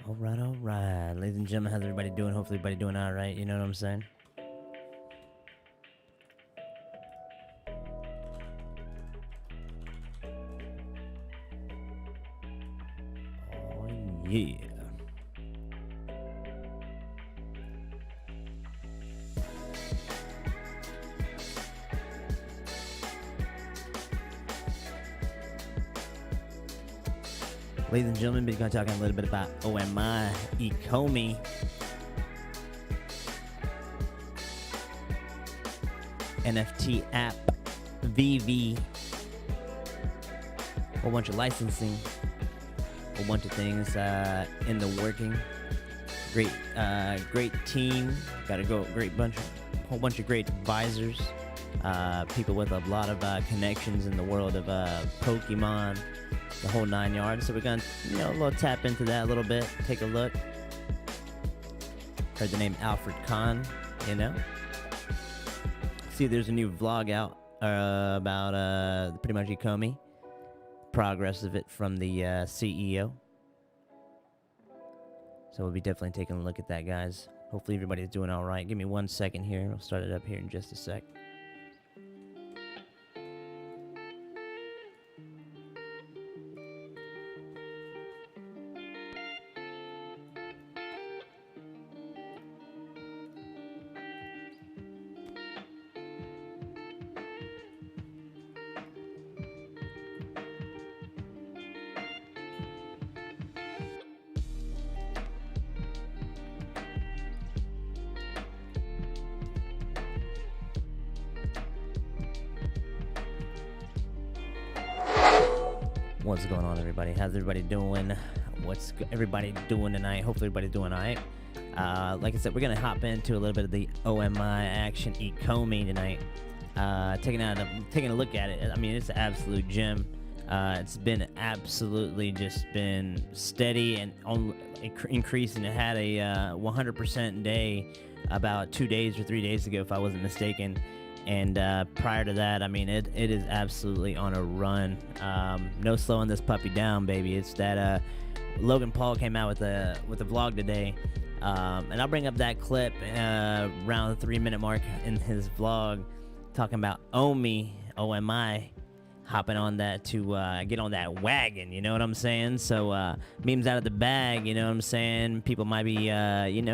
All right. Ladies and gentlemen, how's everybody doing? Hopefully everybody doing all right. You know what I'm saying? Oh, yeah. Ladies and gentlemen, we're going to talk a little bit about OMI, ECOMI. NFT app, VV, whole bunch of licensing, whole bunch of things in the working. Great team. Got a whole bunch of great advisors. People with a lot of connections in the world of Pokemon, the whole 9 yards. So we're gonna, a little tap into that a little bit. Take a look. Heard the name Alfred Kahn. See, there's a new vlog out about pretty much ECOMI, progress of it from the CEO. So we'll be definitely taking a look at that, guys. Hopefully everybody's doing all right. Give me 1 second here. I'll start it up here in just a sec. What's going on, everybody? How's everybody doing? What's everybody doing tonight? Hopefully everybody's doing all right. Like I said, we're going to hop into a little bit of the OMI action ECOMI tonight. Taking a look at it. I mean, it's an absolute gem. It's been absolutely just been steady and increasing. It had a 100% day about 2 days or 3 days ago, if I wasn't mistaken. And prior to that, I mean, it is absolutely on a run. No slowing this puppy down, baby. It's that Logan Paul came out with a vlog today, and I'll bring up that clip around the 3 minute mark in his vlog, talking about OMI hopping on that to get on that wagon. You know what I'm saying? So memes out of the bag. You know what I'm saying? People might be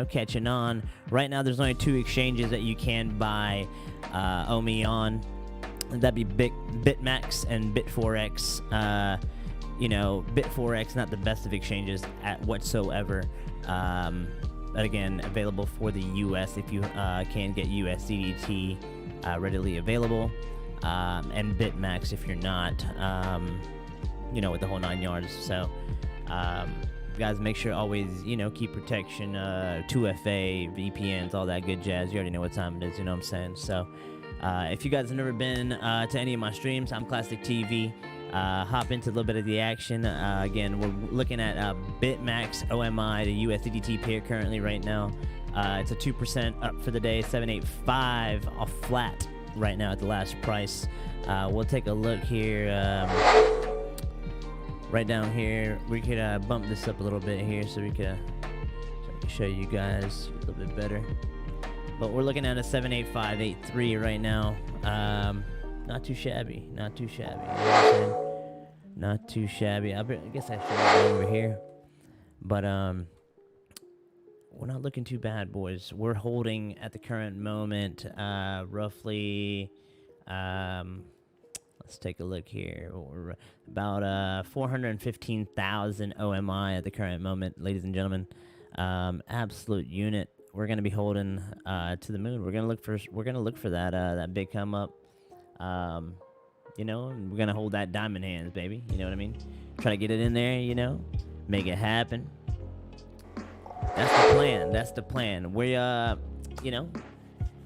catching on. Right now, there's only 2 exchanges that you can buy OMI on. That'd be BitMax and Bit4X. Bit4X not the best of exchanges at whatsoever. But again, available for the US if you can get USDT readily available. And BitMax if you're not, with the whole 9 yards. So, guys, make sure always, keep protection, 2FA, VPNs, all that good jazz. You already know what time it is, you know what I'm saying? So, if you guys have never been to any of my streams, I'm Classic TV. Hop into a little bit of the action. Again, we're looking at BitMax OMI, the USDT pair currently right now. It's a 2% up for the day, 785 off flat right now at the last price. We'll take a look here. Right down here, we could bump this up a little bit here so I can show you guys a little bit better. But we're looking at a 78583 right now. Not too shabby. Not too shabby. You know what I'm saying? Not too shabby. I guess I should go over here. But we're not looking too bad, boys. We're holding at the current moment roughly, let's take a look here. We're about 415,000 OMI at the current moment, ladies and gentlemen. Absolute unit. We're gonna be holding to the moon. We're gonna look for that big come up. And we're gonna hold that diamond hands, baby. You know what I mean? Try to get it in there. Make it happen. That's the plan. We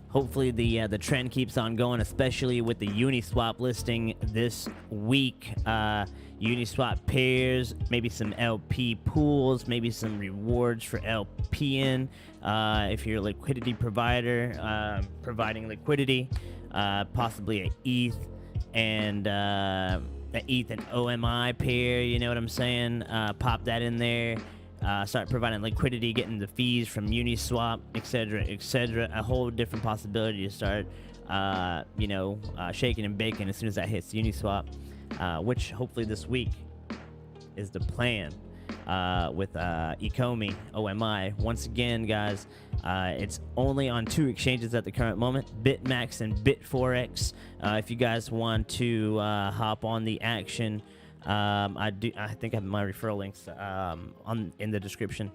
hopefully the trend keeps on going, especially with the Uniswap listing this week. Uniswap pairs, maybe some LP pools, maybe some rewards for LPing. If you're a liquidity provider, providing liquidity, possibly an ETH and an ETH and OMI pair. You know what I'm saying? Pop that in there. start providing liquidity, getting the fees from Uniswap, etc., etc. A whole different possibility to start, shaking and baking as soon as that hits Uniswap, which hopefully this week is the plan. With ECOMI, OMI. Once again, guys, it's only on 2 exchanges at the current moment, BitMax and Bitforex. If you guys want to hop on the action, I think I have my referral links in the description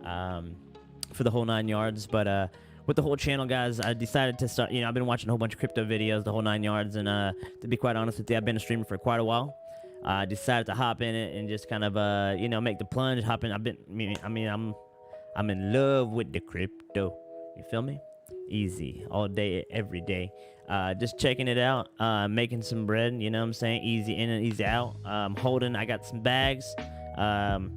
for the whole 9 yards. But with the whole channel, guys, I decided to start. I've been watching a whole bunch of crypto videos, the whole 9 yards, and to be quite honest with you, I've been a streamer for quite a while. I decided to hop in it and just kind of make the plunge, hop in. I'm in love with the crypto. You feel me? Easy, all day, every day. Just checking it out, making some bread. You know what I'm saying? Easy in and easy out. I got some bags. Who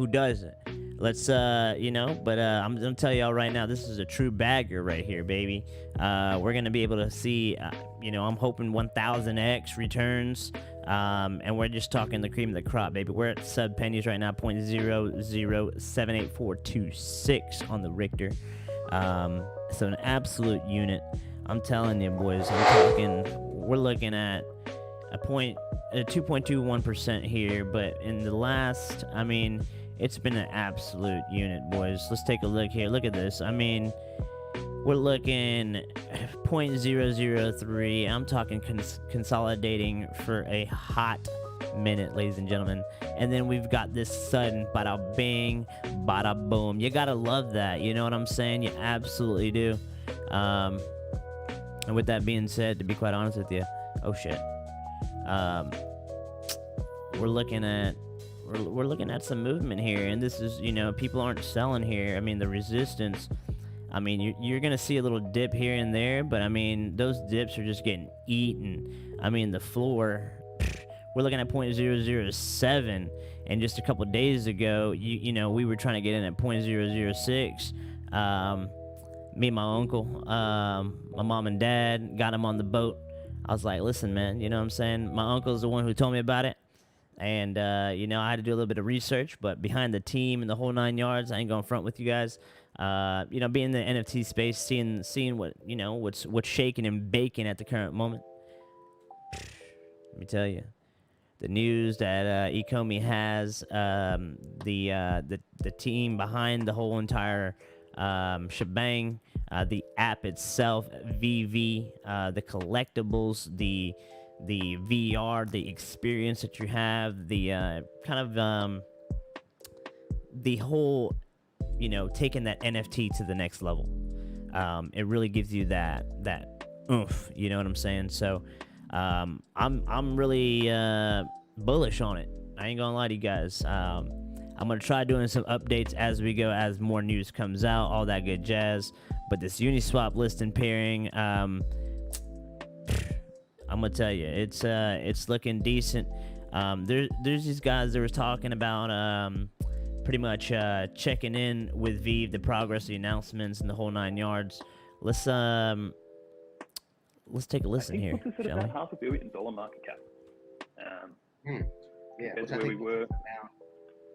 doesn't? Let's but I'm gonna tell y'all right now, this is a true bagger right here, baby. We're gonna be able to see, I'm hoping 1000x returns. And we're just talking the cream of the crop, baby. We're at sub pennies right now, 0.0078426 on the Richter. So an absolute unit. I'm telling you, boys. We're looking at a 2.21% here, but in the last, it's been an absolute unit, boys. Let's take a look here. Look at this. We're looking 0.003. I'm talking consolidating for a hot minute, ladies and gentlemen. And then we've got this sudden bada bing, bada boom. You gotta love that. You know what I'm saying? You absolutely do. And with that being said, to be quite honest with you, oh shit. We're looking at some movement here, and this is, people aren't selling here. The resistance. You're going to see a little dip here and there, but, those dips are just getting eaten. The floor, we're looking at 0.007, and just a couple days ago, we were trying to get in at 0.006. Me and my uncle, my mom and dad, got him on the boat. I was like, listen, man, you know what I'm saying? My uncle's the one who told me about it. And, I had to do a little bit of research, but behind the team and the whole 9 yards, I ain't going to front with you guys. Being in the NFT space, seeing what, what's shaking and baking at the current moment. Let me tell you, the news that ECOMI has, the team behind the whole entire shebang, the app itself, VV, the collectibles, the VR, the experience that you have, the the whole, taking that NFT to the next level. It really gives you that oomph, you know what I'm saying? So I'm really bullish on it. I ain't gonna lie to you guys. I'm gonna try doing some updates as we go, as more news comes out, all that good jazz. But this Uniswap listing pairing, I'm gonna tell you, it's looking decent. There's these guys that were talking about pretty much checking in with Vive, the progress, the announcements, and the whole 9 yards. Let's take a listen here, shall we? $500 million market cap. Yeah, which I where we think were.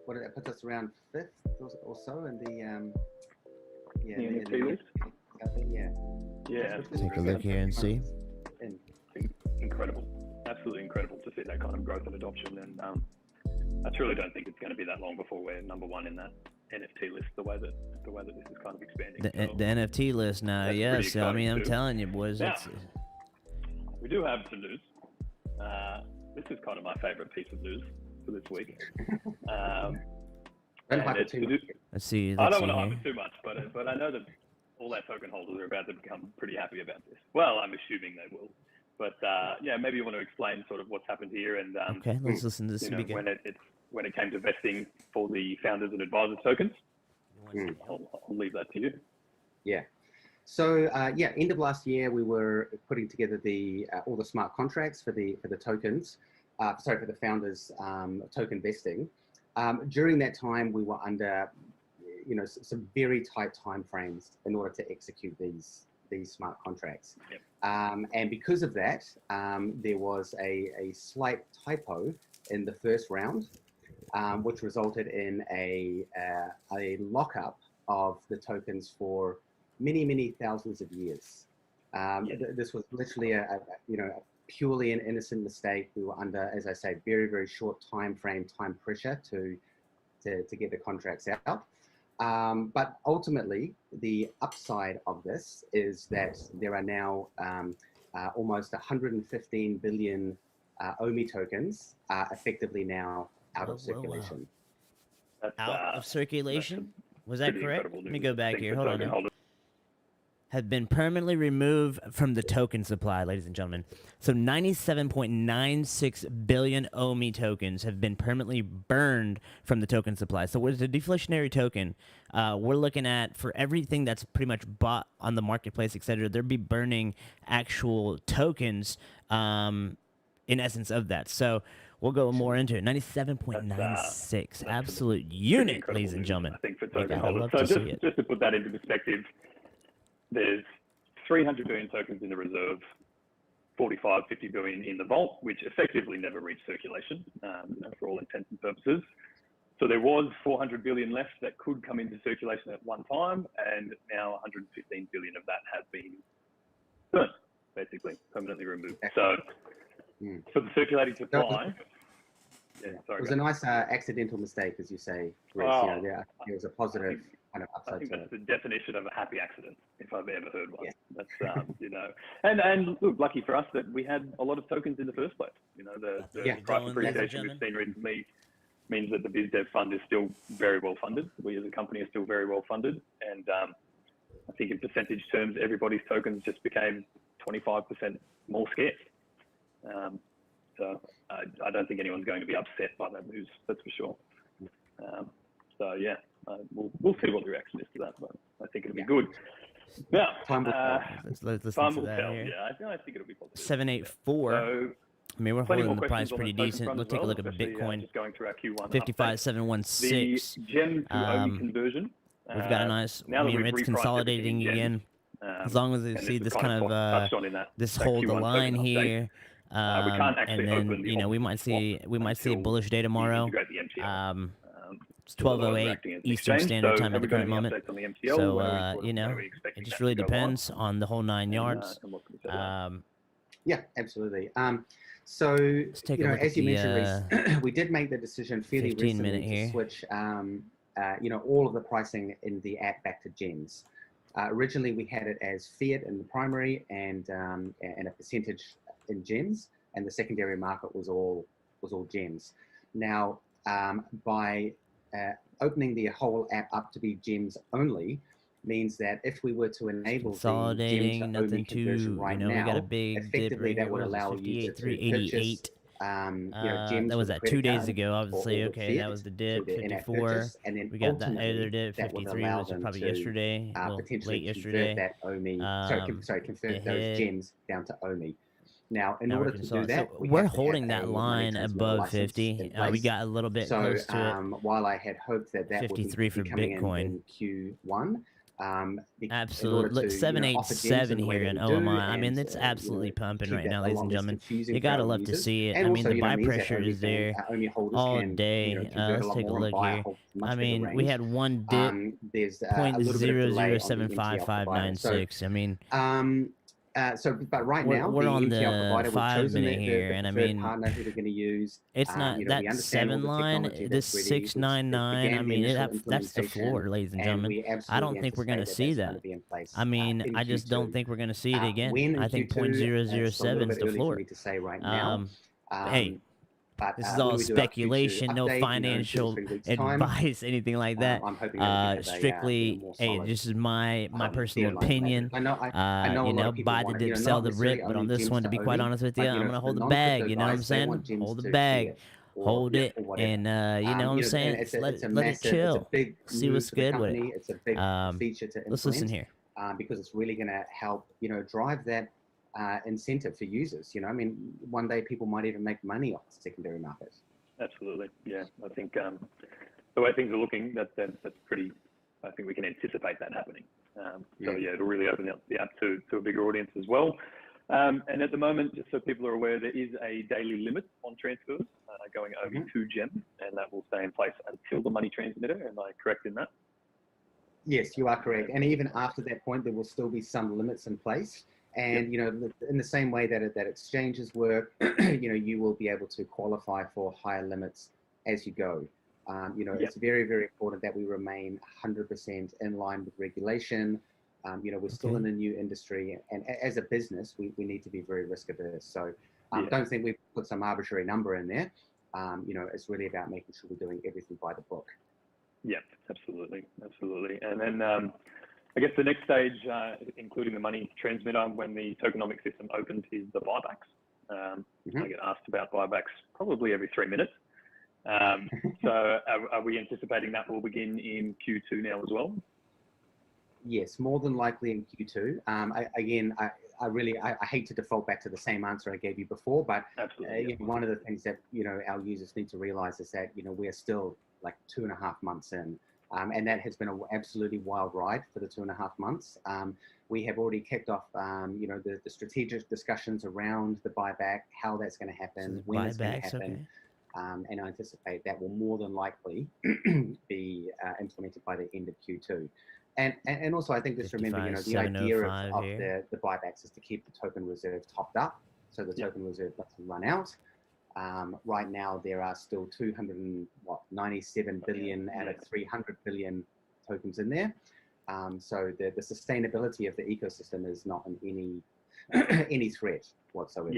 What it puts us around 5th or so in the NFT list. Yeah. Take a look here and see. Incredible, absolutely incredible to see that kind of growth and adoption, and I truly don't think it's going to be that long before we're number one in that NFT list. The way that this is kind of expanding. The NFT list now, yes. So, I'm telling you, boys. Now, we do have some news. This is kind of my favorite piece of news for this week. Let's see. I don't want to hype it too much, but I know that all our token holders are about to become pretty happy about this. Well, I'm assuming they will. But maybe you want to explain sort of what's happened here, and okay, let's listen to this. When it came to vesting for the founders and advisors tokens. I'll leave that to you. Yeah. So end of last year, we were putting together all the smart contracts for the tokens. For the founders token vesting. During that time, we were under some very tight timeframes in order to execute these smart contracts. Yep. And because of that, there was a slight typo in the first round. which resulted in a lockup of the tokens for many thousands of years. This was literally a purely an innocent mistake. We were under, as I say, very short time pressure to get the contracts out. But ultimately, the upside of this is that there are now almost 115 billion OMI tokens effectively now out of circulation. Out of circulation? Was that correct? Let me go back here. Hold on now. Holders. Have been permanently removed from the token supply, ladies and gentlemen. So 97.96 billion OMI tokens have been permanently burned from the token supply. So with the deflationary token, we're looking at, for everything that's pretty much bought on the marketplace, etc., they'll be burning actual tokens in essence of that. So we'll go more into it. 97.96. Absolute unit, ladies and gentlemen. I think for token holders. So just to put that into perspective, there's 300 billion tokens in the reserve, 45, 50 billion in the vault, which effectively never reached circulation for all intents and purposes. So there was 400 billion left that could come into circulation at one time, and now 115 billion of that has been burnt, basically permanently removed. So for the circulating supply, it was a nice accidental mistake, as you say, Chris. There was a positive kind of upside. I think to that's it. the definition of a happy accident, if I've ever heard one. Yeah. That's and look, lucky for us that we had a lot of tokens in the first place. The price appreciation we've seen recently means that the biz dev fund is still very well funded. We as a company are still very well funded, and I think in percentage terms, everybody's tokens just became 25% more scarce. So I don't think anyone's going to be upset by that news, that's for sure. We'll see what the reaction is to that, but I think it'll be good. Now, time will tell. Let's listen time to will that tell. here. Yeah, I think it'll be positive. 784. So, I mean, we're plenty holding more the price questions on pretty the token decent. front Let's as take a well, look at especially, Bitcoin. just going through our Q1 55716. The gem to OMI conversion. We've got a nice. Now that we've it's repriced consolidating everything in again. As long as they see this kind of touched on in this that hold the Q1 line token update. here. We can't actually and then open the we might see a bullish day tomorrow. It's 12:08 Eastern Standard Time at the current moment. So it just really depends on the whole 9 yards. Yeah, absolutely. So as you mentioned, Reece, we did make the decision fairly recently to switch all of the pricing in the app back to gems. Originally, we had it as fiat in the primary and a percentage in gems, and the secondary market was all gems. Now, by opening the whole app up to be gems only means that if we were to enable the gem to OMI conversion right now, we got a big effectively dip that would allow a user to purchase gems. That was at 2 days ago, obviously. or Okay, that was the dip, 54. And then We got that other dip, 53, was probably yesterday, potentially late yesterday. Convert that OMI, convert those gems down to OMI. Now, in order to do that, we're holding that line above 50. We got a little bit close to it. While I had hoped that 53 would be for coming Bitcoin. in Q1, absolutely. Look, 787 here in OMI. I mean, it's absolutely pumping right now, ladies and gentlemen. You gotta love to see it. I mean, the buy pressure is there all day. Let's take a look here. I mean, we had one dip, 0.007556. I mean, but right now we're on the provider, 5 minute here, and I mean, partner who they're going to use. It's not that 7 line, this 699. I mean, that's the floor, ladies and gentlemen. I don't think we're going to see that. I mean, I just don't think we're going to see it again. I think 0.007 is the floor. Hey. This is all speculation, no financial advice, anything like that. Strictly, hey, this is my personal opinion. I know, buy the dip, sell the rip, but on this one, to be quite honest with you, I'm gonna hold the bag. You know what I'm saying? Hold the bag, hold it, and you know what I'm saying? Let it chill. See what's good with it. It's a big feature to implement. Let's listen here. Because it's really going to help, drive that incentive for users. I mean, one day people might even make money off the secondary market. Absolutely, yeah. I think the way things are looking, that's pretty. I think we can anticipate that happening. So yeah, it'll really open up the app to a bigger audience as well. And at the moment, just so people are aware, there is a daily limit on transfers going over to GEM, and that will stay in place until the money transmitter. Am I correct in that? Yes, you are correct. And even after that point, there will still be some limits in place. And, you know, in the same way that exchanges work, you know, you will be able to qualify for higher limits as you go. You know, it's very, very important that we remain 100% in line with regulation. You know, we're still in a new industry, and as a business, we need to be very risk averse. So don't think we've put some arbitrary number in there. You know, it's really about making sure we're doing everything by the book. Yeah, absolutely. And then I guess the next stage, including the money transmitter, when the tokenomic system opens, is the buybacks. I get asked about buybacks probably every 3 minutes. So are we anticipating that will begin in Q2 now as well? Yes, more than likely in Q2. I hate to default back to the same answer I gave you before, but you know, one of the things that, you know, our users need to realize is that, you know, we're still like 2.5 months in, and that has been an absolutely wild ride for the 2.5 months. We have already kicked off, you know, the strategic discussions around the buyback, how that's going to happen, when it's going to happen. And I anticipate that will more than likely be implemented by the end of Q2. And also, I think just remember, you know, the idea of the buybacks is to keep the token reserve topped up, so the token reserve doesn't run out. Right now, there are still 297 billion out of 300 billion tokens in there. So the sustainability of the ecosystem is not in any threat whatsoever.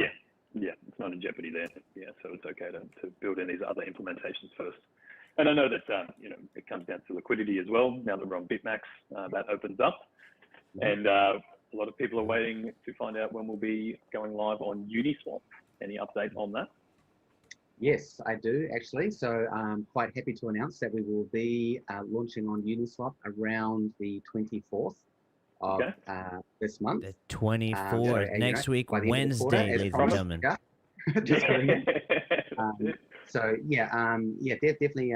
Yeah, it's not in jeopardy there. Yeah, so it's okay to build in these other implementations first. And I know that you know, it comes down to liquidity as well. Now that we're on BitMax, that opens up, and a lot of people are waiting to find out when we'll be going live on Uniswap. Any update on that? Yes, I do actually. So I'm quite happy to announce that we will be launching on Uniswap around the 24th of this month. The 24th, next week, Wednesday, ladies and gentlemen. So definitely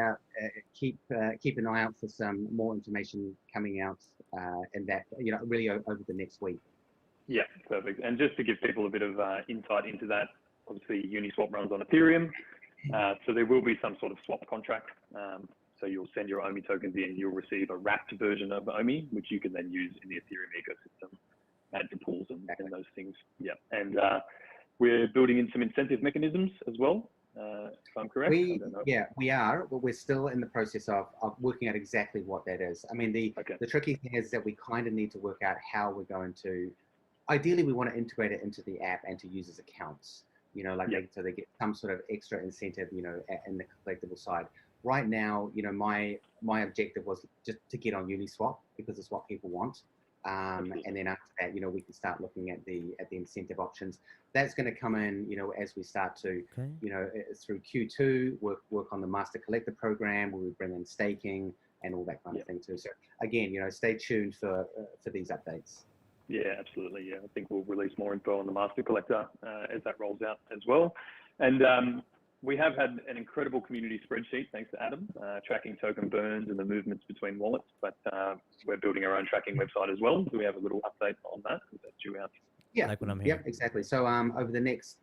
keep an eye out for some more information coming out, and that, you know, really over the next week. Yeah, perfect. And just to give people a bit of insight into that, obviously Uniswap runs on Ethereum, so there will be some sort of swap contract. So you'll send your OMI tokens in, you'll receive a wrapped version of OMI, which you can then use in the Ethereum ecosystem, add to pools and those things. Yeah, and we're building in some incentive mechanisms as well, if I'm correct. We are, but we're still in the process of working out exactly what that is. I mean, the tricky thing is that we kind of need to work out how we're going to, ideally we want to integrate it into the app and to users' accounts, you know, like so they get some sort of extra incentive, you know, in the collectible side. Right now, you know, my objective was just to get on Uniswap because it's what people want. And then after that, you know, we can start looking at the incentive options. That's going to come in, you know, as we start to, you know, through Q2 work on the master collector program, where we bring in staking and all that kind of thing too. So again, you know, stay tuned for these updates. Yeah, absolutely. Yeah, I think we'll release more info on the master collector as that rolls out as well. And we have had an incredible community spreadsheet, thanks to Adam, tracking token burns and the movements between wallets. But we're building our own tracking website as well. Do we have a little update on that? Is that due out? Yeah, like what I'm hearing. Yep, exactly. So over the next,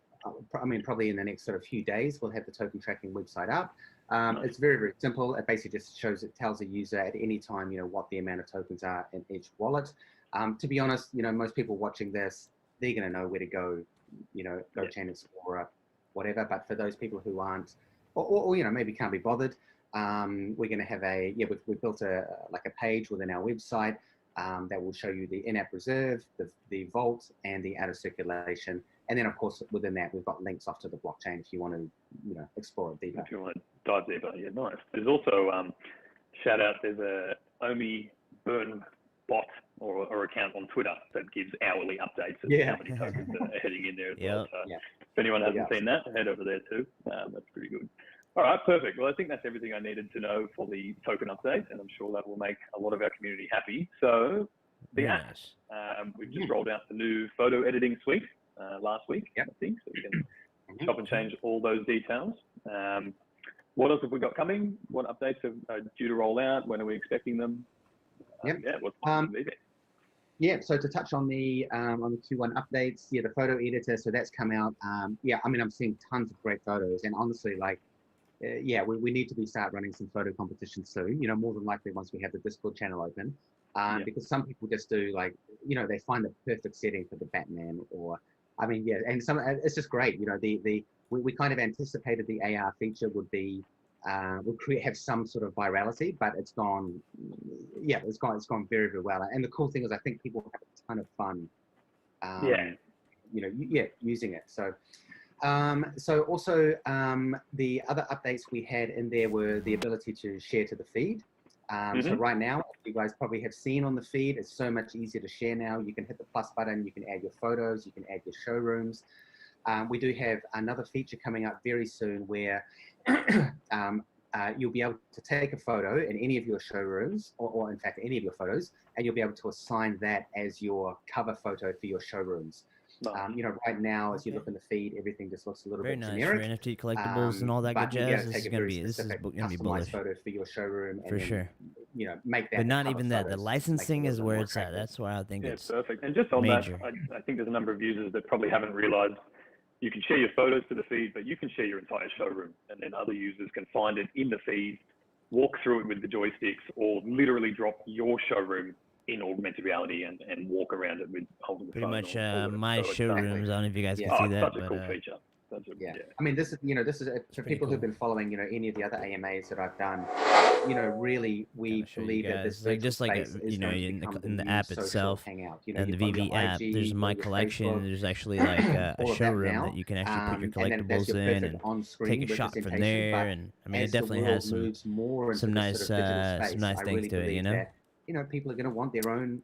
I mean, probably in the next sort of few days, we'll have the token tracking website up. It's very, very simple. It basically just tells the user at any time, you know, what the amount of tokens are in each wallet. To be honest, you know, most people watching this, they're going to know where to go, you know, go Chain Explorer, whatever. But for those people who aren't, or you know, maybe can't be bothered, we're going to have we've built a page within our website that will show you the in-app reserve, the vault, and the out of circulation. And then, of course, within that, we've got links off to the blockchain if you want to, you know, explore it deeper. If you want to dive deeper, yeah, nice. There's also shout out. There's a OMI burn bot or account on Twitter that gives hourly updates of how many tokens are heading in there as well. So if anyone hasn't seen that, head over there too. That's pretty good. All right, perfect. Well, I think that's everything I needed to know for the token update, and I'm sure that will make a lot of our community happy. So the app, we've just rolled out the new photo editing suite last week, I think, so we can chop and change all those details. What else have we got coming? What updates are due to roll out? When are we expecting them? What's the movie? Yeah, so to touch on the Q1 updates, yeah, the photo editor, so that's come out. Yeah, I mean, I'm seeing tons of great photos, and honestly, like, yeah, we need to start running some photo competitions soon. You know, more than likely once we have the Discord channel open, Yeah. because some people just do like, you know, they find the perfect setting for the Batman, or, I mean, yeah, and it's just great. You know, we kind of anticipated the AR feature would be have some sort of virality, but it's gone, yeah, it's gone very, very well. And the cool thing is, I think people have a ton of fun, Yeah. you know, yeah, using it. So, so also the other updates we had in there were the ability to share to the feed. So right now, you guys probably have seen on the feed, it's so much easier to share now. You can hit the plus button, you can add your photos, you can add your showrooms. We do have another feature coming up very soon where you'll be able to take a photo in any of your showrooms, or in fact, any of your photos, and you'll be able to assign that as your cover photo for your showrooms. Nice. You know, right now, as you look in the feed, everything just looks a little Very bit nice generic. for NFT collectibles and all that good But you'll be able jazz. to This take is a gonna very be specific gonna be customized bullish photo for your showroom, and for then, sure. you know, make that. But not the cover even that. The photos, licensing make it a is little bit where more it's at. attractive. That's why I think Yeah, it's perfect. And just on major. that, I think there's a number of users that probably haven't realized you can share your photos to the feed, but you can share your entire showroom, and then other users can find it in the feed, walk through it with the joysticks, or literally drop your showroom in augmented reality and walk around it with holding the pretty phone. much or my so it's showrooms. I don't know if you guys Yeah. can see it's that, such a but cool feature. Yeah. I mean, this is, you know, this is for pretty people who've cool. been following, you know, any of the other AMAs that I've done. You know, really, we Kinda show you believe that guys. this Like virtual just like space is you know going to in become in the new app social itself hangout. You know, and the you've got VV your app. IG, There's you've my got your collection. Facebook, There's actually like a all of that showroom now, that you can actually put your and then that's collectibles your in perfect and on-screen take a shot from representation. there. But And I mean, it as the definitely has world moves more into this sort of digital some space, nice I things really to it. You believe know. that, you know, people are going to want their own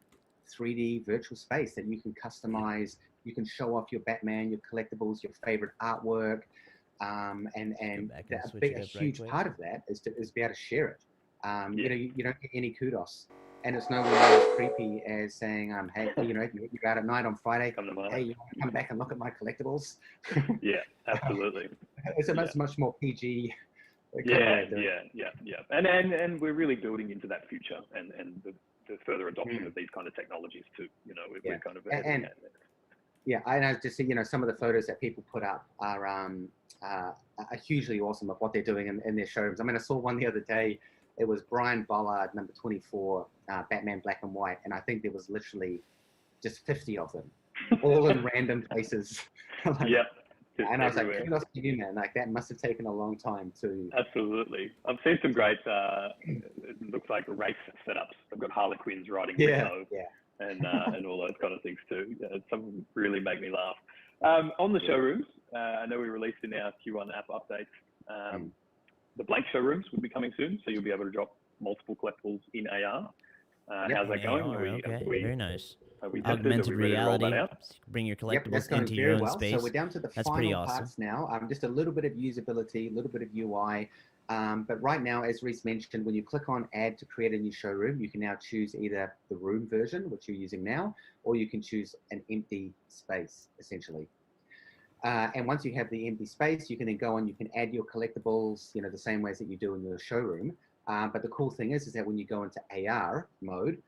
3D virtual space that you can customize. You can show off your Batman, your collectibles, your favorite artwork, and back and switch it a up right huge quick. part of that is to be able to share it. You know, you don't get any kudos, and it's nowhere near as creepy as saying, hey, you know, you're out at night on Friday. Come to mind. Hey, you want to come back and look at my collectibles? Yeah, absolutely. It's a much more PG. Yeah. And we're really building into that future and the further adoption of these kind of technologies too. You know, we're kind of and yeah, I know. Just, you know, some of the photos that people put up are hugely awesome of what they're doing in their showrooms. I mean, I saw one the other day. It was Brian Bollard, number 24, Batman Black and White, and I think there was literally just 50 of them, all in random places. Like, yeah. And I was everywhere. like, kudos to you, man. Like, that must have taken a long time to. Absolutely. I've seen some great, it looks like race setups. I've got Harlequins riding Yeah, Rio yeah. and all those kind of things too. Some really make me laugh. On the showrooms, I know we released in our Q1 app updates. The blank showrooms will be coming soon, so you'll be able to drop multiple collectibles in AR. How's that going? AR, okay, very nice. We Augmented reality. Bring your collectibles that's going into very your own well. space. So we're down to the That's pretty final awesome. parts now. Just a little bit of usability, a little bit of UI. But right now, as Reese mentioned, when you click on add to create a new showroom, you can now choose either the room version, which you're using now, or you can choose an empty space, essentially. And once you have the empty space, you can then go on, you can add your collectibles, you know, the same ways that you do in your showroom. But the cool thing is that when you go into AR mode,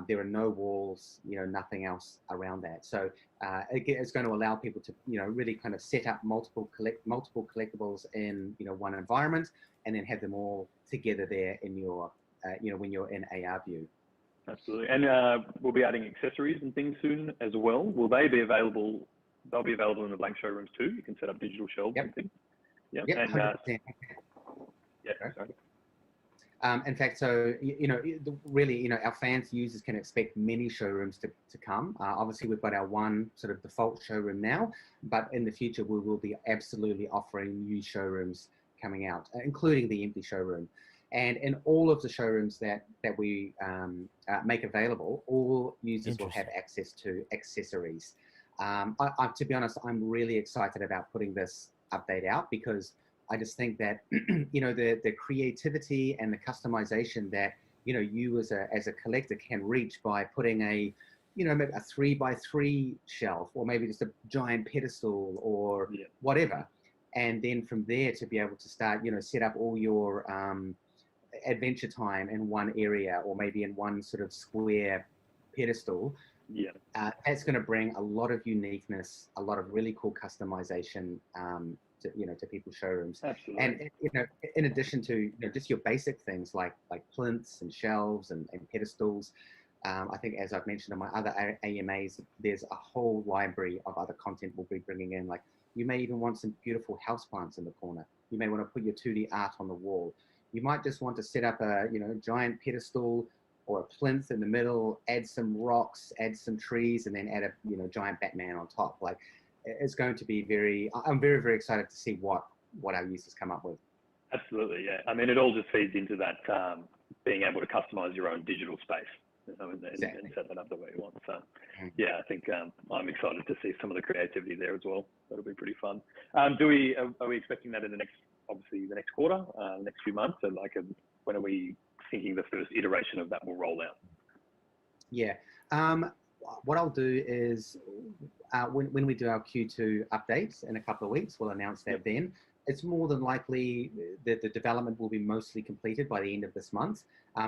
there are no walls, you know, nothing else around that. So it's going to allow people to, you know, really kind of set up multiple collectibles in, you know, one environment, and then have them all together there in your, you know, when you're in AR view. Absolutely. And we'll be adding accessories and things soon as well. Will they be available? They'll be available in the blank showrooms too. You can set up digital shelves and things. Yep. And 100%. sorry. In fact, so, you know, really, you know, our fans, users can expect many showrooms to come. Obviously, we've got our one sort of default showroom now, but in the future, we will be absolutely offering new showrooms coming out, including the empty showroom. And in all of the showrooms that we make available, all users will have access to accessories. To be honest, I'm really excited about putting this update out, because I just think that, you know, the creativity and the customization that, you know, you as a collector can reach by putting a, you know, maybe a 3x3 shelf, or maybe just a giant pedestal or whatever. And then from there to be able to start, you know, set up all your adventure time in one area, or maybe in one sort of square pedestal, Yeah. That's going to bring a lot of uniqueness, a lot of really cool customization to people's showrooms. Absolutely. And in addition to just your basic things like plinths and shelves and pedestals, I think, as I've mentioned in my other AMAs, there's a whole library of other content we'll be bringing in. Like, you may even want some beautiful houseplants in the corner. You may want to put your 2D art on the wall. You might just want to set up a giant pedestal or a plinth in the middle, add some rocks, add some trees, and then add a giant Batman on top. Like, it's going to be I'm very, very excited to see what our users come up with. Absolutely, yeah. I mean, it all just feeds into that being able to customize your own digital space, and set that up the way you want. So, yeah, I think I'm excited to see some of the creativity there as well. That'll be pretty fun. Are we expecting that in the next quarter, next few months? So, when are we thinking the first iteration of that will roll out? Yeah. What I'll do is when we do our Q2 updates in a couple of weeks, we'll announce that then. It's more than likely that the development will be mostly completed by the end of this month.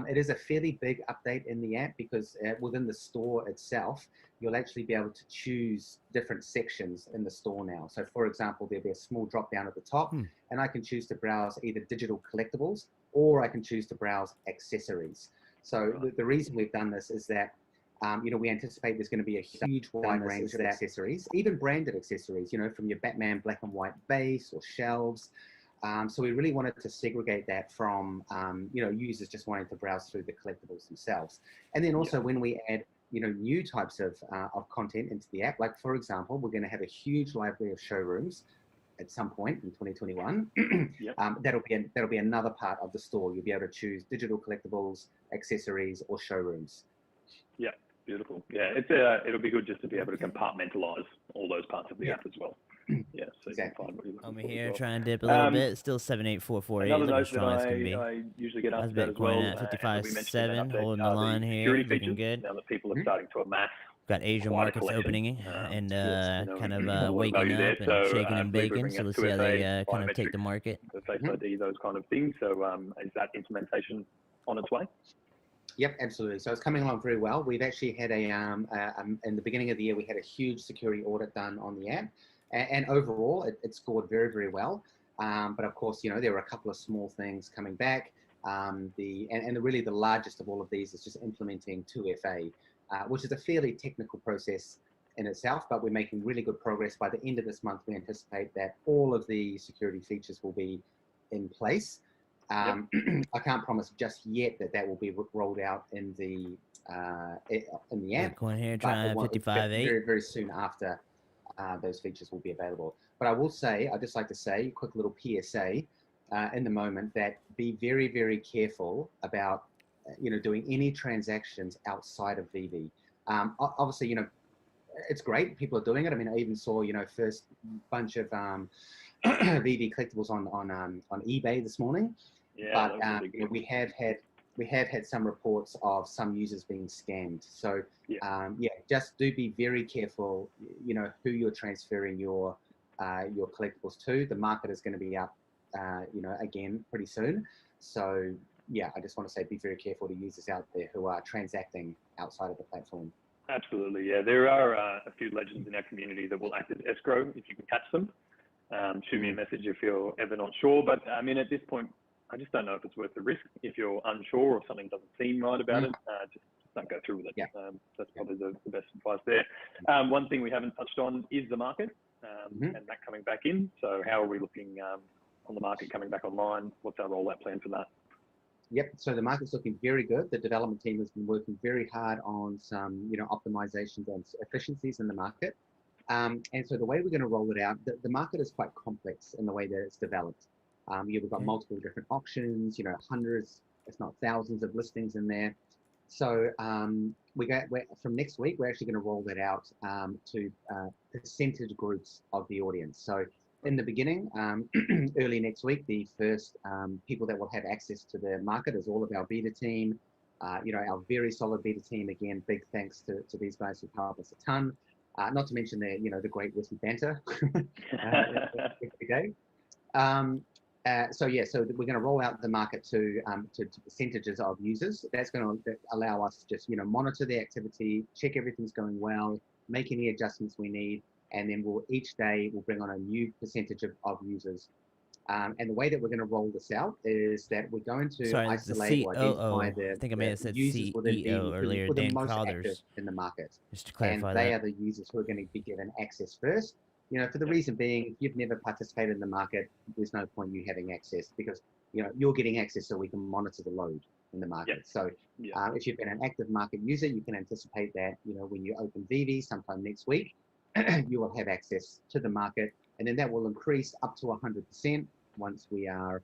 It is a fairly big update in the app because within the store itself, you'll actually be able to choose different sections in the store now. So, for example, there'll be a small drop down at the top, and I can choose to browse either digital collectibles or I can choose to browse accessories. So the reason we've done this is that we anticipate there's going to be a huge wide range of accessories, even branded accessories, from your Batman black and white base or shelves. So we really wanted to segregate that from, users just wanting to browse through the collectibles themselves. And then also when we add, new types of content into the app, like, for example, we're going to have a huge library of showrooms at some point in 2021. That'll be another part of the store. You'll be able to choose digital collectibles, accessories, or showrooms. Yeah, beautiful. Yeah, it'll be good just to be able to compartmentalize all those parts of the app as well. Yeah, so exactly. You can find what you're looking Over for here, as well. trying to dip a little bit. Still 78448. Another Looking note strong as can be. I usually get asked That's about as well. Bitcoin at 55.7, holding the line here, security looking features, good. now that people are starting to amass. Got Asian quite a markets collection. opening and kind a lot of of waking value there. up and So, shaking I and believe we're baking. bringing So up let's see how 2FA, they kind of take the biometrics, market. the Face ID, those kind of things. So is that implementation on its way? Yep, absolutely. So it's coming along very well. We've actually had in the beginning of the year, we had a huge security audit done on the app, and overall, it scored very, very well. But of course, there were a couple of small things coming back. Really the largest of all of these is just implementing 2FA, which is a fairly technical process in itself, but we're making really good progress. By the end of this month, we anticipate that all of the security features will be in place. I can't promise just yet that will be rolled out in the app. Bitcoin here trying 55.8. Very, very soon after those features will be available. But I'd just like to say, quick little PSA in the moment, that be very, very careful about doing any transactions outside of VV. Obviously, it's great people are doing it. I mean, I even saw first bunch of VV collectibles on eBay this morning. Yeah, but we have had some reports of some users being scammed. So just do be very careful. Who you're transferring your collectibles to. The market is going to be up, again pretty soon. So I just want to say be very careful to users out there who are transacting outside of the platform. Absolutely, yeah. There are a few legends in our community that will act as escrow if you can catch them. Shoot me a message if you're ever not sure. But I mean, at this point, I just don't know if it's worth the risk. If you're unsure or something doesn't seem right about it, just don't go through with it. That's probably the best advice there. One thing we haven't touched on is the market and that coming back in. So how are we looking on the market coming back online? What's our rollout plan for that? Yep. So the market's looking very good. The development team has been working very hard on some, optimizations and efficiencies in the market. And so the way we're going to roll it out, the market is quite complex in the way that it's developed. We've got multiple different auctions, hundreds, if not thousands of listings in there. So from next week, we're actually going to roll that out to percentage groups of the audience. So in the beginning, early next week, the first people that will have access to the market is all of our beta team, our very solid beta team. Again, big thanks to these guys who've helped us a ton. Not to mention the great witty banter every day. So we're going to roll out the market to percentages of users. That's going to allow us to just monitor the activity, check everything's going well, make any adjustments we need, and then each day we'll bring on a new percentage of users. And the way that we're going to roll this out is that we're going to isolate or identify I think I may have said users within CEO earlier, who are the Dan most active Crowthers. in the market. Just to clarify and that. they are the users who are going to be given access first. For the reason being, if you've never participated in the market, there's no point you having access, because you're getting access so we can monitor the load in the market. So if you've been an active market user, you can anticipate that when you open VV sometime next week, you will have access to the market, and then that will increase up to 100% once we are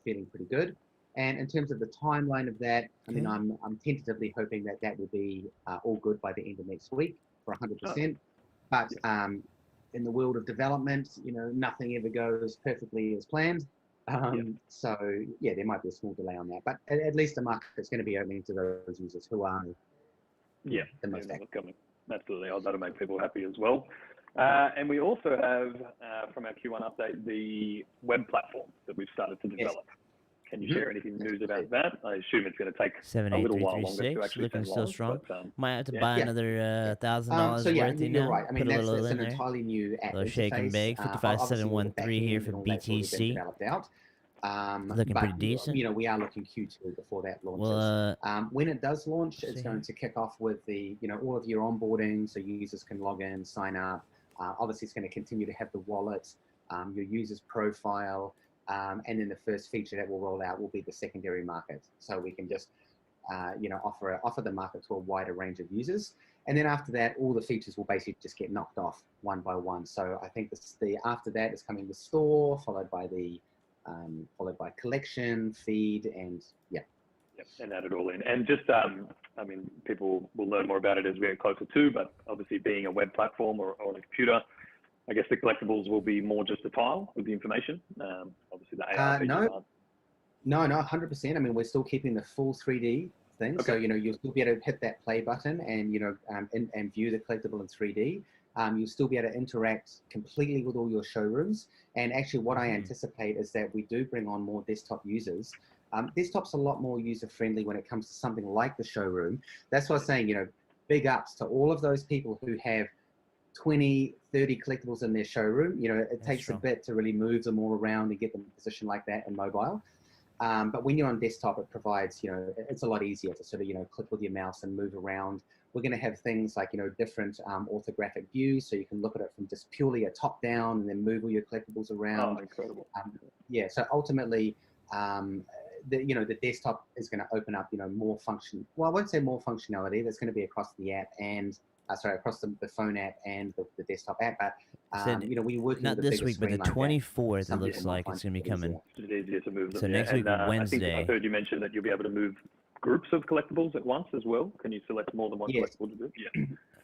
feeling pretty good. And in terms of the timeline of that, I mean, I'm tentatively hoping that will be all good by the end of next week for 100%. But in the world of development, nothing ever goes perfectly as planned. So there might be a small delay on that, but at least the market is going to be opening to those users who are the most active. Absolutely, that'll make people happy as well. And we also have, from our Q1 update, the web platform that we've started to develop. Can you share anything news about that? I assume it's going to take a little while longer to actually looking still strong. But, might have to buy another $1,000 worth. You're right. I mean, that's an entirely new app interface. Shake and bake. 55713 here for BTC. Looking pretty decent. We are looking Q2 before that launches. When it does launch, it's going to kick off with the all of your onboarding, so users can log in, sign up. Obviously, it's going to continue to have the wallet, your user's profile. And then the first feature that will roll out will be the secondary market. So we can just, offer the market to a wider range of users. And then after that, all the features will basically just get knocked off one by one. So I think after that is coming the store, followed by collection, feed, and and add it all in. And just, I mean, people will learn more about it as we get closer to, but obviously being a web platform or on a computer, I guess the collectibles will be more just a file with the information. Obviously, the AR features aren't. No, 100%. I mean, we're still keeping the full 3D thing. Okay. So you'll still be able to hit that play button and and view the collectible in 3D. You'll still be able to interact completely with all your showrooms. And actually, what I anticipate is that we do bring on more desktop users. Desktop's a lot more user friendly when it comes to something like the showroom. That's why I was saying, big ups to all of those people who have 20, 30 collectibles in their showroom. It takes a bit to really move them all around and get them positioned like that in mobile. But when you're on desktop, it provides, it's a lot easier to sort of, click with your mouse and move around. We're going to have things like, different orthographic views, so you can look at it from just purely a top down and then move all your collectibles around. Oh, incredible. So ultimately, the desktop is going to open up, more function. Well, I won't say more functionality. That's going to be across the app and across the phone app and the desktop app. But we work not this week, but the 24th. It looks like it's going to be coming. It's easier to move them. So next week, Wednesday. I think I heard you mention that you'll be able to move groups of collectibles at once as well. Can you select more than one collectible to do?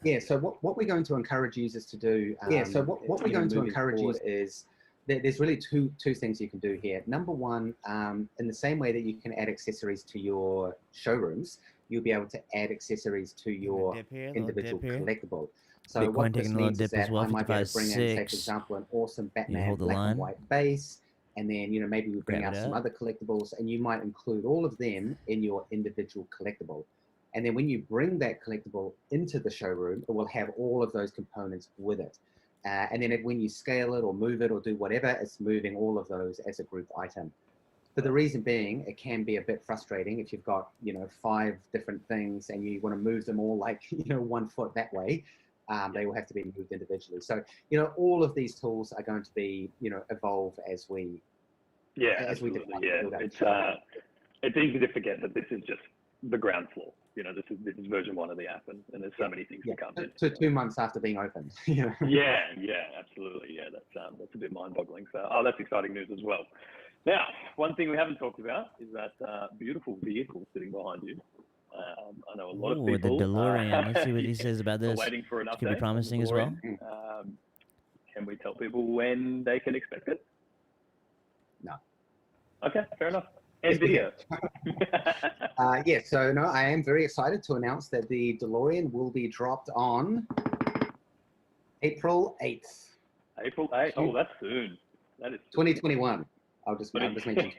Yeah. So what we're going to encourage users to do. What we're going to encourage you is there's really two things you can do here. Number one, in the same way that you can add accessories to your showrooms, you'll be able to add accessories to your individual collectible. So what this means is that I might be able to bring in, say, for example, an awesome Batman black and white base, and then maybe we bring out some other collectibles, and you might include all of them in your individual collectible. And then when you bring that collectible into the showroom, it will have all of those components with it. And then when you scale it or move it or do whatever, it's moving all of those as a group item. For the reason being, it can be a bit frustrating if you've got, 5 different things and you want to move them all like, 1 foot that way. They will have to be moved individually. So, all of these tools are going to be, evolve as we absolutely. It's easy to forget that this is just the ground floor. This is version 1 of the app, and there's so many things to come in. So 2 months after being opened. Absolutely. Yeah, that's a bit mind-boggling. So, that's exciting news as well. Now, one thing we haven't talked about is that beautiful vehicle sitting behind you. I know a lot of people. The DeLorean. Let's see what he says about this. Waiting for an update. It could be promising as well. Can we tell people when they can expect it? No. Okay, fair enough. And video. So no, I am very excited to announce that the DeLorean will be dropped on April 8th. April 8th? Oh, that's soon. That is 2021. I'll just mention 21.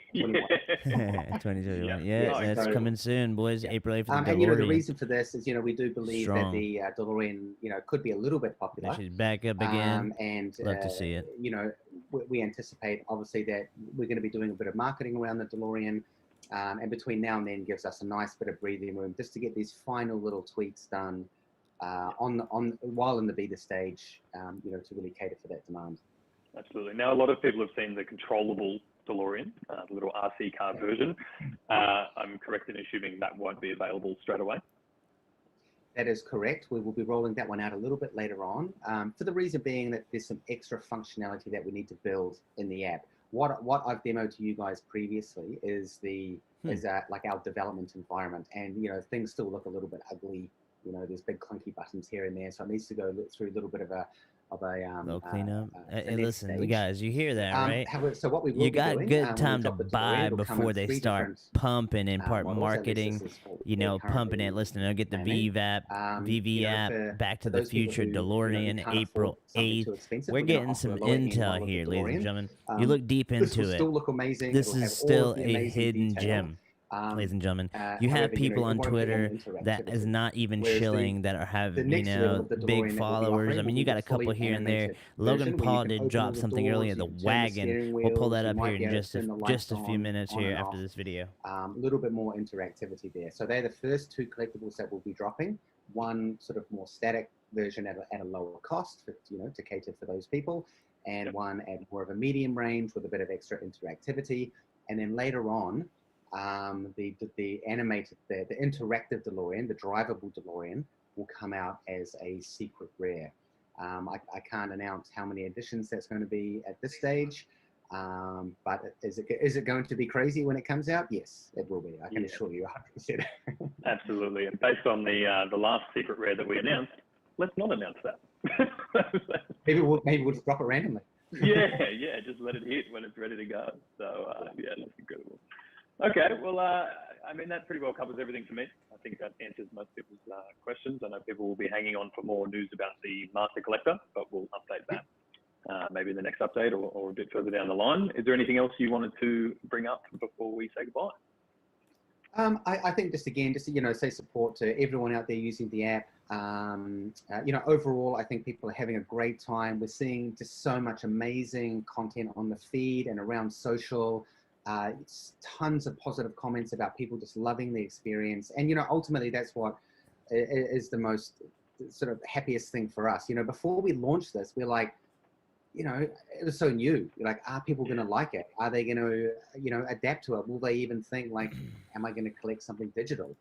2021. Yeah. Yeah, Oh, that's so- coming soon, boys. Yeah. April 8th for the And the DeLorean. reason for this is we do believe Strong. that the DeLorean could be a little bit popular. She's back up again. And Love to see it. We anticipate obviously that we're going to be doing a bit of marketing around the DeLorean, and between now and then gives us a nice bit of breathing room just to get these final little tweaks done while in the beta stage, to really cater for that demand. Absolutely. Now, a lot of people have seen the controllable DeLorean, the little RC car version. I'm correct in assuming that won't be available straight away. That is correct. We will be rolling that one out a little bit later on, for the reason being that there's some extra functionality that we need to build in the app. What I've demoed to you guys previously is like our development environment, and things still look a little bit ugly. There's big clunky buttons here and there, so it needs to go through a little bit of a little cleanup. Hey, finesse listen, stage. guys, you hear that, right? However, so what we will You be got doing, good when we time to drop the DeLorean, buy it'll come before in they 3 start different pumping and part models, at least marketing. this is what we're Pumping it. currently Listen, I'll get the planning. VV app, Back to for the those people Future, who, DeLorean, can't April afford something 8th. too expensive, We're gonna getting offer some a lower-end intel model of the here, ladies and DeLorean. gentlemen. You look deep This into will it. still look amazing. This It'll have is all still of the a amazing hidden detail. gem, ladies and gentlemen. You have However, people it on won't be on Twitter that is interactivity. not even Whereas shilling that are have the next level of the DeLorean big that we'll be followers. offering I mean, will you be got the a couple fully here and there. animated Logan version where Paul you can did open drop all the something doors, earlier. you The can turn the wagon. steering We'll pull wheels, that you up might here be in able to turn the just a lights few minutes on here and after off. this video. A little bit more interactivity there. So they're the first 2 collectibles that we'll be dropping. One sort of more static version at a lower cost, for, to cater for those people, and one at more of a medium range with a bit of extra interactivity. And then later on, the animated, the interactive DeLorean, the drivable DeLorean, will come out as a secret rare. I can't announce how many editions that's going to be at this stage, but is it going to be crazy when it comes out? Yes, it will be. I can assure you 100%. Absolutely. And based on the last secret rare that we announced, let's not announce that. maybe we'll just drop it randomly. yeah, just let it hit when it's ready to go. So yeah, that's incredible. Okay, well, I mean, that pretty well covers everything for me. I think that answers most people's questions. I know people will be hanging on for more news about the Master Collector, but we'll update that maybe in the next update or a bit further down the line. Is there anything else you wanted to bring up before we say goodbye? I think just to say support to everyone out there using the app. Overall, I think people are having a great time. We're seeing just so much amazing content on the feed and around social. It's tons of positive comments about people just loving the experience. And, ultimately that's what is the most sort of happiest thing for us. Before we launched this, we're like, it was so new. You're like, are people going to like it? Are they going to, adapt to it? Will they even think like, am I going to collect something digital?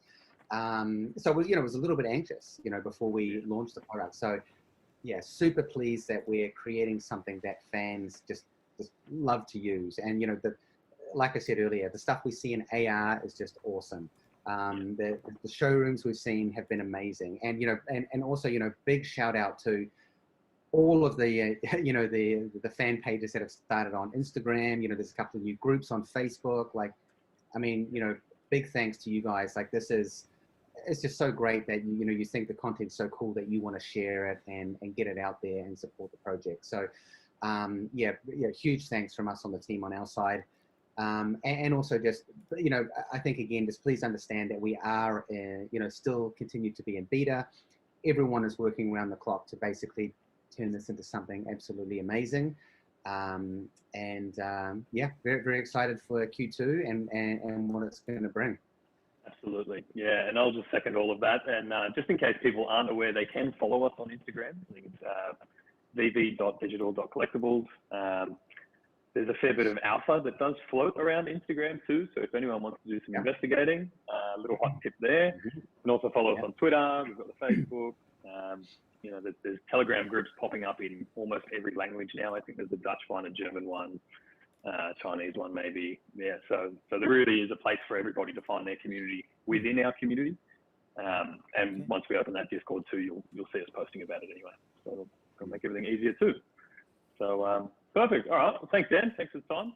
So, it was a little bit anxious, before we launched the product. So yeah, super pleased that we're creating something that fans just love to use. And, like I said earlier, the stuff we see in AR is just awesome. The showrooms we've seen have been amazing. And, and also, big shout out to all of the, the fan pages that have started on Instagram. There's a couple of new groups on Facebook. Like, I mean, big thanks to you guys. Like, it's just so great that, you think the content's so cool that you want to share it and get it out there and support the project. So, yeah, huge thanks from us on the team on our side. And also just, I think, again, just please understand that we are, still continue to be in beta. Everyone is working around the clock to basically turn this into something absolutely amazing. Yeah, very, very excited for Q2 and what it's going to bring. Absolutely. Yeah, and I'll just second all of that. And just in case people aren't aware, they can follow us on Instagram. I think it's vv.digital.collectibles. There's a fair bit of alpha that does float around Instagram too. So if anyone wants to do some investigating, a little hot tip there. You can also follow us on Twitter. We've got the Facebook. There's Telegram groups popping up in almost every language now. I think there's a Dutch one, a German one, Chinese one maybe. Yeah, so there really is a place for everybody to find their community within our community. And once we open that Discord too, you'll see us posting about it anyway. So it'll make everything easier too. So perfect. All right. Well, thanks, Dan. Thanks for the time.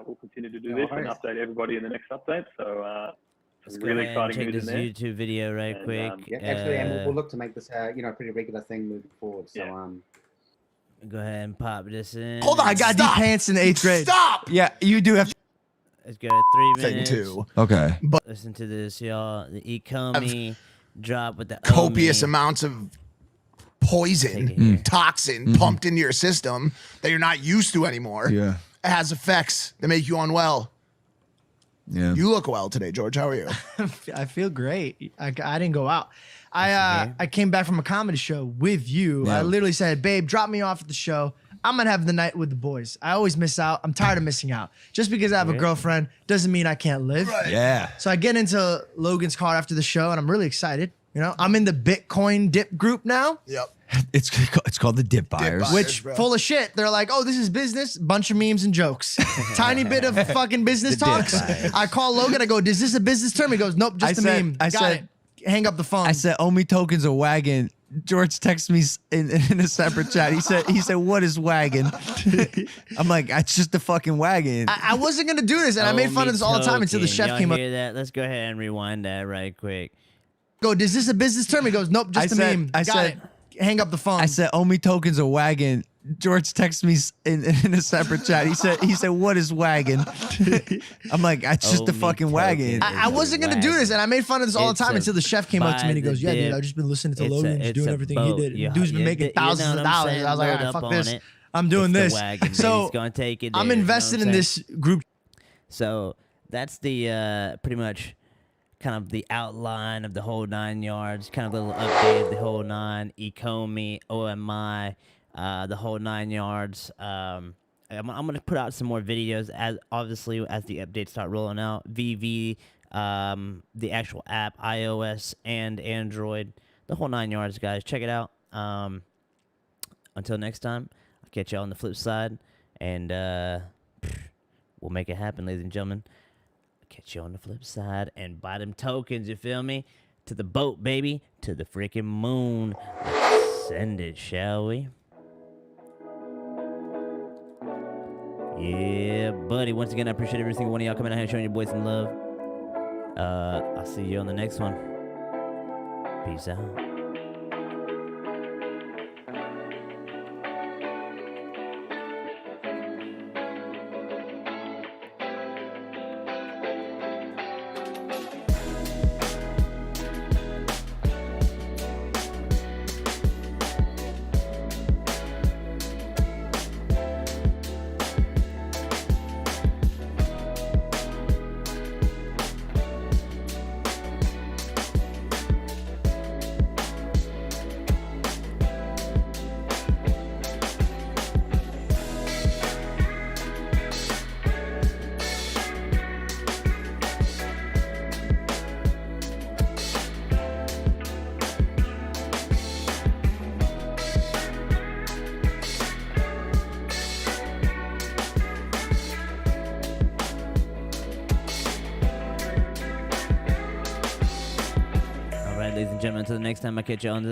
We'll continue to do this and update everybody in the next update. So Let's really go exciting check news this in there. YouTube video right quick. Yeah, absolutely. And we'll look to make this, a pretty regular thing moving forward. So, Go ahead and pop this in. Hold on. I got deep Stop. pants in the 8th grade. Stop. Yeah, you do have. Let's go 3 Thing minutes. too. Okay. But Listen to this, y'all. The ECOMI drop with the copious OMI. amounts of Take poison, it here. toxin pumped into your system that you're not used to anymore. Yeah. It has effects that make you unwell. Yeah. You look well today, George. How are you? I feel great. I didn't go out. here. I came back from a comedy show with you. Yeah. I literally said, babe, drop me off at the show. I'm going to have the night with the boys. I always miss out. I'm tired of missing out. Just because I have a Yeah. girlfriend doesn't mean I can't live. Yeah. So I get into Logan's car after the show, and I'm really excited. You know, I'm in the Bitcoin dip group now, Yep. It's called the Dip Buyers. Buyers. which bro. full of shit. They're like, oh, this is business. Bunch of memes and jokes. Tiny bit of fucking business The dip talks. buyers. I call Logan. I go, is this a business term? He goes, nope, just I a said- meme. I Got said- it. Hang up the phone. I said, OMI token's a wagon. George texted me in a separate chat. He said, what is wagon? I'm like, it's just a fucking wagon. I wasn't gonna do this, and I made fun of this all the time until the token. chef Y'all came up. hear that? Let's go ahead and rewind that right quick. Go, is this a business term? He goes, nope, just a meme. I Got said- it. Hang up the phone. I said, OMI token's a wagon. George texted me in a separate chat. He said, what is wagon? I'm like, it's just a OMI fucking wagon. token. I wasn't gonna do this, and I made fun of this all the It's time a until the chef came up to me and he buy goes, the yeah, dude, dip. I've just been listening to It's a- Logan, just it's doing a everything boat. he did. You- Dude's been you- making you know thousands what of I'm dollars. saying? I was like, all Load right, up fuck on this. it. I'm doing It's this. the wagon, baby. So It's gonna take it I'm there, you know invested what in I'm this group. So that's the pretty much kind of the outline of the whole 9 yards, kind of a little update of the whole 9, ECOMI, OMI, the whole 9 yards. I'm gonna put out some more videos as obviously as the updates start rolling out. VV, the actual app, iOS and Android, the whole 9 yards, guys. Check it out. Until next time, I'll catch you on the flip side, and we'll make it happen, ladies and gentlemen. Catch you on the flip side and buy them tokens, you feel me? To the boat, baby. To the freaking moon. Let's send it, shall we? Yeah, buddy. Once again, I appreciate every single one of y'all coming out here showing your boys some love. I'll see you on the next one. Peace out. All right, ladies and gentlemen, until the next time I catch you on the